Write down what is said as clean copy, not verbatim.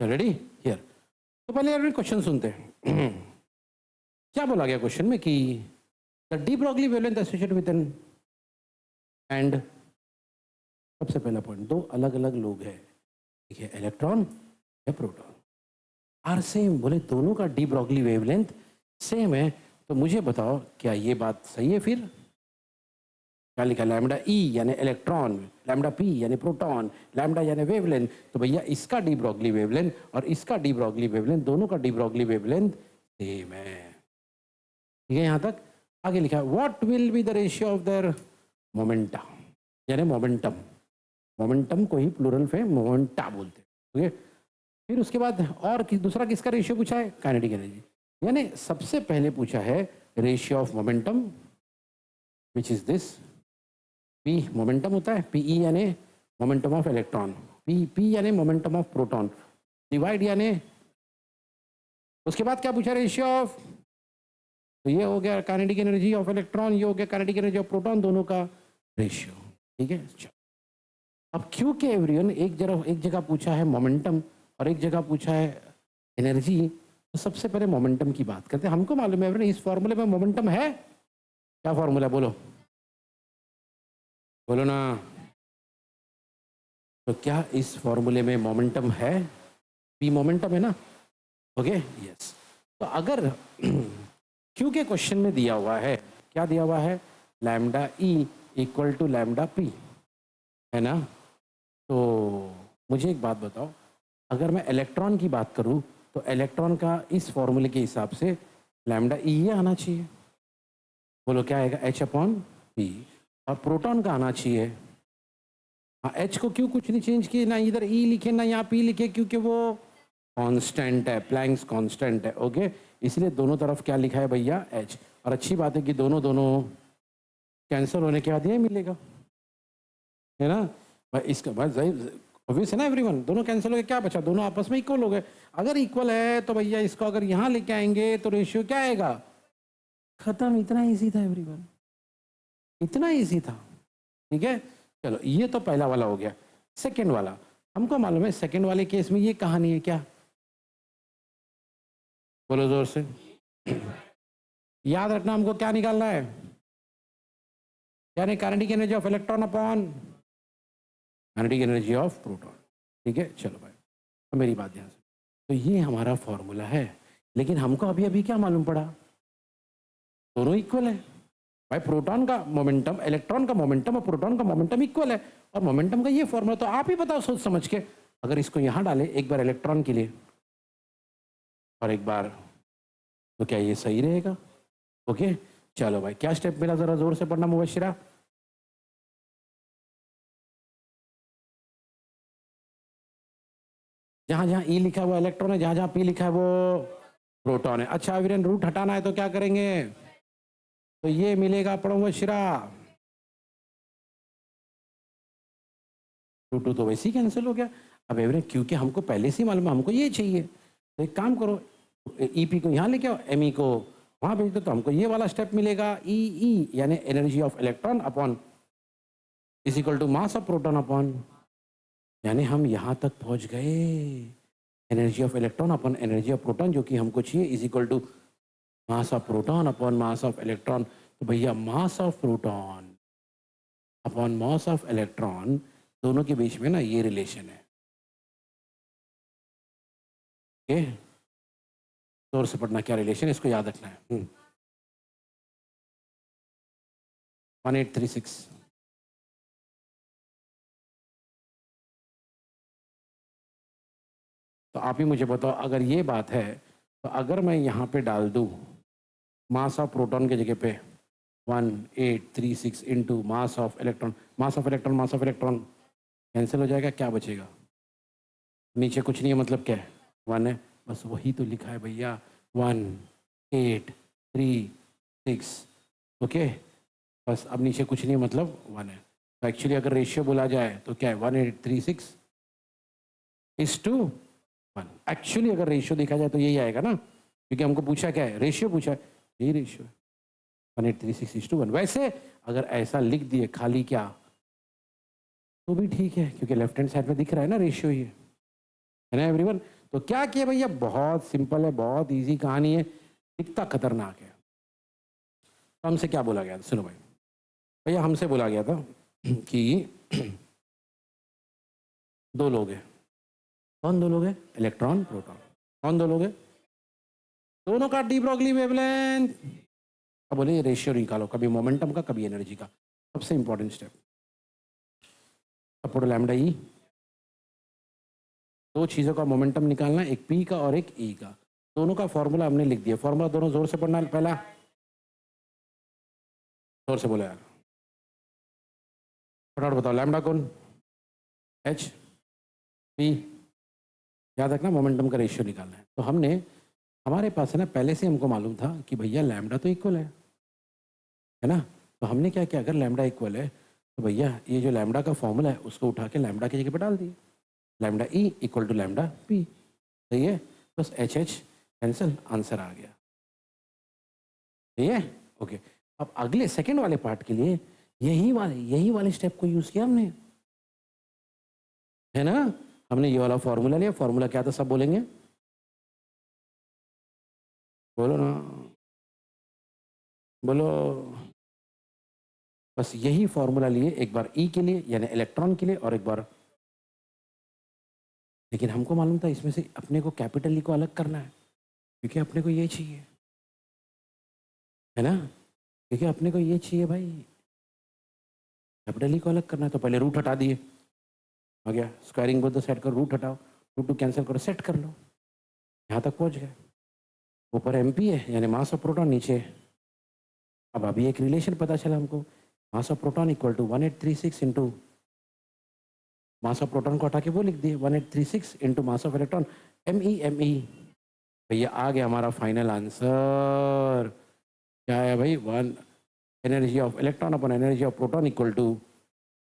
Ready here. तो पहले यार क्वेश्चन सुनते हैं। क्या बोला गया क्वेश्चन में कि the de Broglie wavelength associated with an and, सबसे पहला पॉइंट, दो अलग अलग लोग हैं, ठीक है, इलेक्ट्रॉन या प्रोटॉन आर सेम। बोले दोनों का डी ब्रॉगली वेवलेंथ सेम है, तो मुझे बताओ क्या ये बात सही है? फिर क्या लिखा? लैम्डा ई यानी इलेक्ट्रॉन, लैम्डा पी यानी प्रोटॉन, लैम्डा यानी वेवलेंथ। तो भैया इसका डी ब्रॉगली वेवलेंथ और इसका डी ब्रॉगली वेवलेंथ, दोनों का डी ब्रॉगली वेवलेंथ सेम है। ठीक है, यहां तक। आगे लिखा है what will be the ratio of their momenta, यानी मोमेंटम। मोमेंटम को ही प्लूरल में मोमेंटा बोलते हैं। ठीक है, फिर उसके बाद और दूसरा किसका रेशियो पूछा है? Kinetic energy. यानी सबसे पहले पूछा है ratio of momentum which is this. P momentum होता है, पीई यानी मोमेंटम ऑफ इलेक्ट्रॉन, पी यानी मोमेंटम ऑफ प्रोटॉन, डिवाइड यानी, उसके बाद क्या पूछा? रेशियो ऑफ, तो ये हो गया काइनेटिक एनर्जी ऑफ इलेक्ट्रॉन, ये हो गया काइनेटिक एनर्जी ऑफ प्रोटॉन, दोनों का रेशियो। ठीक है, चलो अब क्यों के एवरीवन एक जगह पूछा है मोमेंटम और एक जगह पूछा है एनर्जी, तो सबसे पहले मोमेंटम की बात करते हैं। हमको मालूम है एवरीवन इस फॉर्मूले में मोमेंटम है। क्या फॉर्मूला? बोलो बोलो ना। तो क्या इस फॉर्मूले में मोमेंटम है? पी मोमेंटम है ना। Okay yes. तो अगर क्यों के क्वेश्चन में दिया हुआ है, क्या दिया हुआ है? Lambda E equal to lambda P, है ना। तो मुझे एक बात बताओ, अगर मैं इलेक्ट्रॉन की बात करूं तो इलेक्ट्रॉन का इस फॉर्मूले के हिसाब से लैम्डा ई ये आना चाहिए। बोलो क्या आएगा? H upon P. और प्रोटॉन का आना चाहिए, हाँ, एच को क्यों कुछ नहीं चेंज किए, ना इधर ई लिखे ना यहाँ पी लिखे, क्योंकि वो कांस्टेंट है, प्लैंक्स कांस्टेंट है। ओके, इसलिए दोनों तरफ क्या लिखा है भैया? एच। और अच्छी बात है कि दोनों दोनों कैंसिल होने के बाद ये मिलेगा, है ना भाई। इसका बस ऑब्वियस है ना एवरीवन, दोनों कैंसिल हो गए, क्या बचा? दोनों आपस में इक्वल हो गए। अगर इक्वल है तो भैया इसको अगर यहाँ लेके आएंगे तो रेशियो क्या आएगा? खत्म। इतना इजी था एवरीवन, इतना इजी था। ठीक है, चलो ये तो पहला वाला हो गया। सेकंड वाला, हमको मालूम है सेकंड वाले केस में ये कहानी है क्या? बोलो जोर से। याद रखना, हमको क्या निकालना है? यानी kinetic energy of electron upon kinetic energy of proton. ठीक है, चलो भाई तो मेरी बात ध्यान से। तो ये हमारा फॉर्मूला है, लेकिन हमको अभी अभी क्या मालूम पड़ा? दोनों इक्वल है भाई। प्रोटॉन का मोमेंटम, इलेक्ट्रॉन का मोमेंटम और प्रोटॉन का मोमेंटम इक्वल है, और मोमेंटम का ये फॉर्मूला तो आप ही बताओ सोच समझ के। अगर इसको यहां डाले एक बार इलेक्ट्रॉन के लिए और एक बार, तो क्या ये सही रहेगा? ओके चलो भाई, क्या स्टेप मिला? जरा जोर से पढ़ना मुबशिरा। जहां जहां ई लिखा है वो इलेक्ट्रॉन है, जहां जहां पी लिखा है वो प्रोटॉन है। अच्छा वीरेन, रूट हटाना है तो क्या करेंगे? तो ये मिलेगा, पढ़ो मुबशिरा। रूट टू तो वैसे ही कैंसिल हो गया। अब एवरेन क्योंकि हमको पहले से ही मालूम है हमको ये चाहिए, तो एक काम करो, ई पी को यहाँ लेके आओ, एम ई को वहां भेज दो, तो हमको ये वाला स्टेप मिलेगा। ई ई यानी energy of electron upon is equal to mass of proton upon, यानी हम यहां तक पहुंच गए। Energy of electron upon energy of proton जो कि हमको चाहिए is equal to mass of proton upon mass of electron. तो भैया mass of proton upon mass of electron, दोनों के बीच में ना ये रिलेशन है। ओके, जोर से पढ़ना, क्या रिलेशन है इसको याद रखना है। 1836। तो आप ही मुझे बताओ, अगर ये बात है तो अगर मैं यहाँ पे डाल दूँ मास ऑफ प्रोटॉन के जगह पे 1836 into mass of electron, mass of electron mass of electron cancel हो जाएगा, क्या बचेगा? नीचे कुछ नहीं है, मतलब क्या है? 1 है, बस वही तो लिखा है भैया, 1836। ओके, बस अब नीचे कुछ नहीं है, मतलब 1 है। तो एक्चुअली अगर रेशियो बोला जाए तो क्या है? 1836:1। एक्चुअली अगर रेशियो देखा जाए तो यही आएगा ना, क्योंकि हमको पूछा क्या है? रेशियो पूछा है, यही रेशियो है 1836:1। वैसे अगर ऐसा लिख दिए खाली क्या तो भी ठीक है, क्योंकि लेफ्ट हैंड साइड में दिख रहा है ना रेशियो, ये है ना एवरीवन। तो क्या किया भैया, बहुत सिंपल है, बहुत इजी कहानी है, दिखता खतरनाक है। तो हमसे क्या बोला गया था, सुनो भाई, भैया हमसे बोला गया था कि दो लोग हैं। कौन दो लोग हैं? Electron proton. कौन दो लोग हैं? दोनों का डी ब्रॉगली वेवलेंथ। अब बोले रेशियो निकालो, कभी मोमेंटम का कभी एनर्जी का। सबसे इंपॉर्टेंट स्टेप, सपोर्ट लैम्डा ई, दो चीज़ों का मोमेंटम निकालना, एक पी का और एक ई का। दोनों का फॉर्मूला हमने लिख दिया। फॉर्मूला दोनों जोर से पढ़ना। पहला जोर से बोलो यार, फटाफट बताओ। लैम्डा कौन? H P. याद रखना, मोमेंटम का रेशियो निकालना है। तो हमने, हमारे पास है ना, पहले से हमको मालूम था कि भैया लैम्डा तो इक्वल है ना। तो हमने क्या किया, अगर लैम्डा इक्वल है तो भैया ये जो लैम्डा का फॉर्मूला है उसको उठा के लैम्डा की जगह पे डाल दिए। Lambda E equal to lambda P. सही है, बस एच एच कैंसिल, आंसर आ गया। सही है, ओके। अब अगले सेकंड वाले पार्ट के लिए यही वाले स्टेप को यूज किया हमने, है ना। हमने ये वाला फॉर्मूला लिया। फॉर्मूला क्या था, सब बोलेंगे, बोलो ना, बोलो। बस यही फॉर्मूला लिए, एक बार ई के लिए यानी इलेक्ट्रॉन के लिए और एक बार, लेकिन हमको मालूम था इसमें से अपने को कैपिटल ई को अलग करना है, क्योंकि अपने को ये चाहिए, है ना, क्योंकि अपने को ये चाहिए भाई, कैपिटल ई को अलग करना है। तो पहले रूट हटा दिए, आ गया स्क्वायरिंग बोथ द सेट करो, रूट हटाओ, रूट टू कैंसिल करो, सेट कर लो, यहाँ तक पहुँच गए। ऊपर एमपी है यानी मास ऑफ प्रोटॉन, नीचे अब अभी एक रिलेशन पता चला हमको, mass of proton equal to 1836 into mass of proton को हटा के वो लिख दिए 1836 into mass of electron, M E. भैया आ गया हमारा फाइनल आंसर। क्या है भाई, one energy of electron upon energy of proton equal to